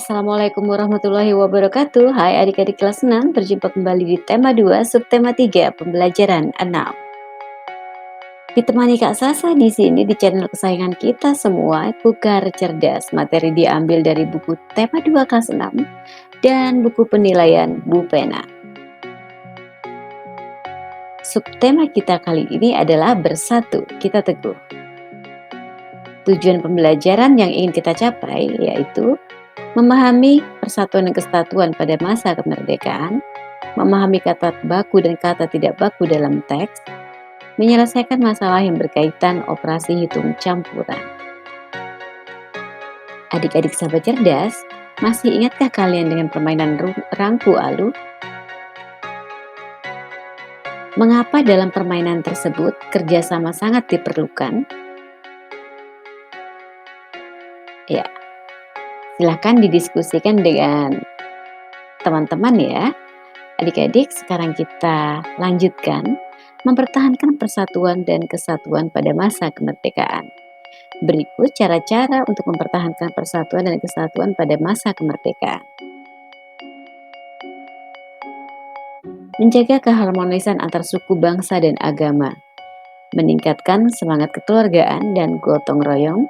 Assalamualaikum warahmatullahi wabarakatuh. Hai adik-adik kelas 6, berjumpa kembali di tema 2, subtema 3, pembelajaran 6. Ditemani Kak Sasa di sini di channel kesayangan kita semua, Kukar Cerdas. Materi diambil dari buku tema 2 kelas 6 dan buku penilaian Bu Pena. Subtema kita kali ini adalah bersatu kita teguh. Tujuan pembelajaran yang ingin kita capai yaitu memahami persatuan dan kesatuan pada masa kemerdekaan, memahami kata baku dan kata tidak baku dalam teks, menyelesaikan masalah yang berkaitan operasi hitung campuran. Adik-adik sahabat cerdas, masih ingatkah kalian dengan permainan rangku alu? Mengapa dalam permainan tersebut kerjasama sangat diperlukan? Ya, silahkan didiskusikan dengan teman-teman ya. Adik-adik, sekarang kita lanjutkan mempertahankan persatuan dan kesatuan pada masa kemerdekaan. Berikut cara-cara untuk mempertahankan persatuan dan kesatuan pada masa kemerdekaan. Menjaga keharmonisan antar suku, bangsa, dan agama. Meningkatkan semangat kekeluargaan dan gotong royong.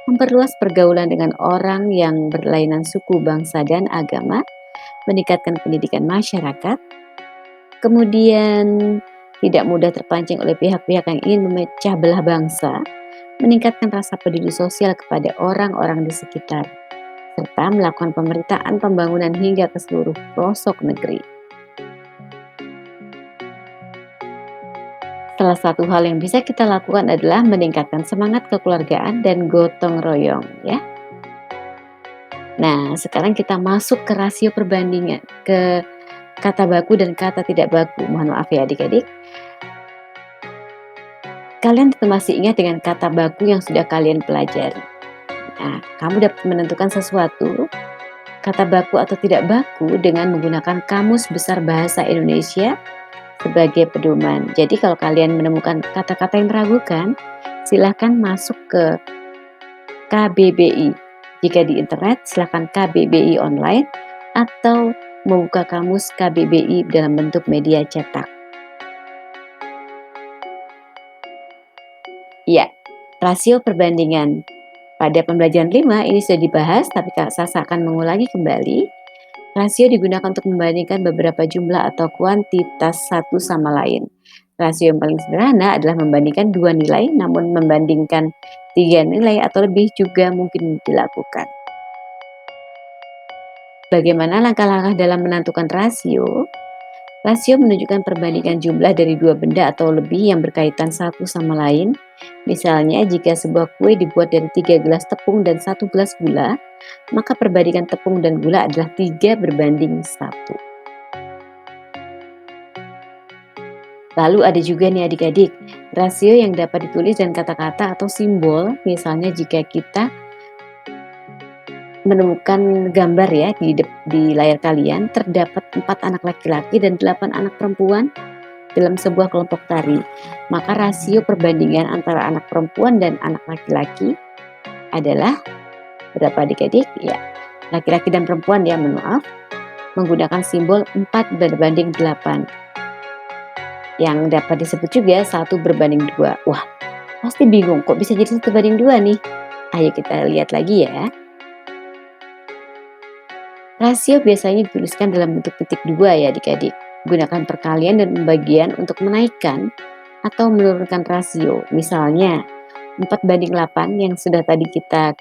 Memperluas pergaulan dengan orang yang berlainan suku, bangsa, dan agama. Meningkatkan pendidikan masyarakat. Kemudian tidak mudah terpancing oleh pihak-pihak yang ingin memecah belah bangsa, meningkatkan rasa peduli sosial kepada orang-orang di sekitar, serta melakukan pemerataan pembangunan hingga ke seluruh pelosok negeri. Salah satu hal yang bisa kita lakukan adalah meningkatkan semangat kekeluargaan dan gotong royong ya. Nah, sekarang kita masuk ke rasio perbandingan, ke kata baku dan kata tidak baku. Mohon maaf ya adik-adik. Kalian tentu masih ingat dengan kata baku yang sudah kalian pelajari. Nah, kamu dapat menentukan sesuatu, kata baku atau tidak baku dengan menggunakan Kamus Besar Bahasa Indonesia sebagai pedoman. Jadi kalau kalian menemukan kata-kata yang meragukan, silahkan masuk ke KBBI. Jika di internet, silahkan KBBI online atau membuka kamus KBBI dalam bentuk media cetak. Ya, rasio perbandingan. Pada pembelajaran 5 ini sudah dibahas, tapi Kak Sasa akan mengulangi kembali. Rasio digunakan untuk membandingkan beberapa jumlah atau kuantitas satu sama lain. Rasio yang paling sederhana adalah membandingkan dua nilai, namun membandingkan 3 nilai atau lebih juga mungkin dilakukan. Bagaimana langkah-langkah dalam menentukan rasio? Rasio menunjukkan perbandingan jumlah dari dua benda atau lebih yang berkaitan satu sama lain. Misalnya, jika sebuah kue dibuat dari 3 gelas tepung dan 1 gelas gula, maka perbandingan tepung dan gula adalah 3 berbanding 1. Lalu ada juga nih adik-adik, rasio yang dapat ditulis dengan kata-kata atau simbol. Misalnya jika kita menemukan gambar ya di layar kalian, terdapat 4 anak laki-laki dan 8 anak perempuan dalam sebuah kelompok tari. Maka rasio perbandingan antara anak perempuan dan anak laki-laki adalah berapa adik-adik? Ya, laki-laki dan perempuan ya, maaf, menggunakan simbol 4 berbanding 8. Yang dapat disebut juga 1 berbanding 2. Wah, pasti bingung kok bisa jadi 1 banding 2 nih. Ayo kita lihat lagi ya. Rasio biasanya dituliskan dalam bentuk titik 2 ya adik-adik. Gunakan perkalian dan pembagian untuk menaikkan atau menurunkan rasio. Misalnya 4:8 yang sudah tadi kita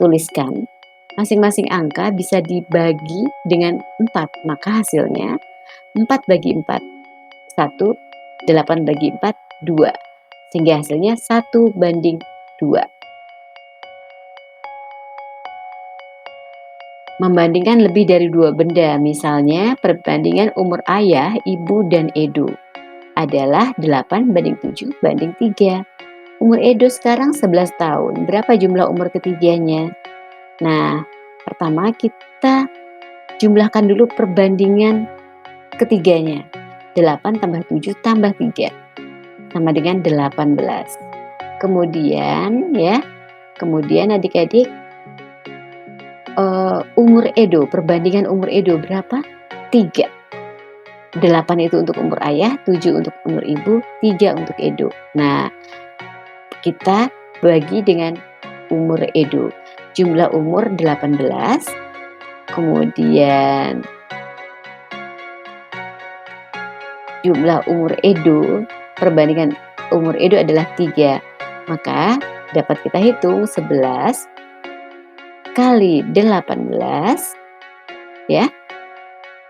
tuliskan. Masing-masing angka bisa dibagi dengan 4, maka hasilnya 4/4, 1, 8/4, 2. Sehingga hasilnya 1:2. Membandingkan lebih dari 2 benda, misalnya perbandingan umur ayah, ibu, dan Edo adalah 8:7:3. Umur Edo sekarang 11 tahun, berapa jumlah umur ketiganya? Nah, pertama kita jumlahkan dulu perbandingan ketiganya. 8 tambah 7 tambah 3 sama dengan 18. Kemudian adik-adik umur Edo, perbandingan umur Edo berapa? 3. 8 itu untuk umur ayah, 7 untuk umur ibu, 3 untuk Edo. Nah, kita bagi dengan umur Edo. Jumlah umur 18, kemudian jumlah umur Edo, perbandingan umur Edo adalah 3. Maka dapat kita hitung 11 kali 18 ya,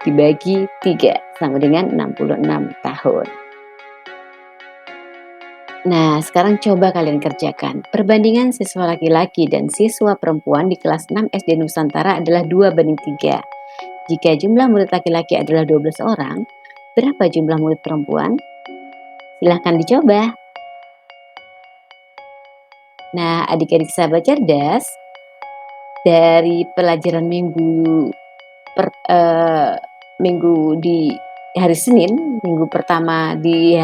dibagi 3 sama dengan 66 tahun. Nah, sekarang coba kalian kerjakan. Perbandingan siswa laki-laki dan siswa perempuan di kelas 6 SD Nusantara adalah 2:3. Jika jumlah murid laki-laki adalah 12 orang, berapa jumlah murid perempuan? Silahkan dicoba. Nah, adik-adik sahabat cerdas, dari pelajaran minggu di hari Senin, minggu pertama di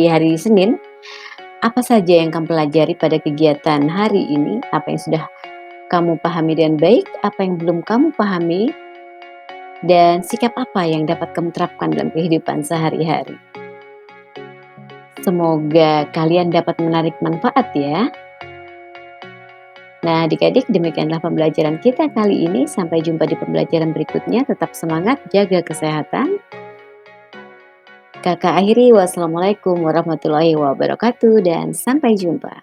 hari Senin, apa saja yang kamu pelajari pada kegiatan hari ini? Apa yang sudah kamu pahami dengan baik? Apa yang belum kamu pahami? Dan sikap apa yang dapat kamu terapkan dalam kehidupan sehari-hari? Semoga kalian dapat menarik manfaat ya. Nah, adik-adik, demikianlah pembelajaran kita kali ini. Sampai jumpa di pembelajaran berikutnya. Tetap semangat, jaga kesehatan. Kakak akhiri, wassalamualaikum warahmatullahi wabarakatuh, dan sampai jumpa.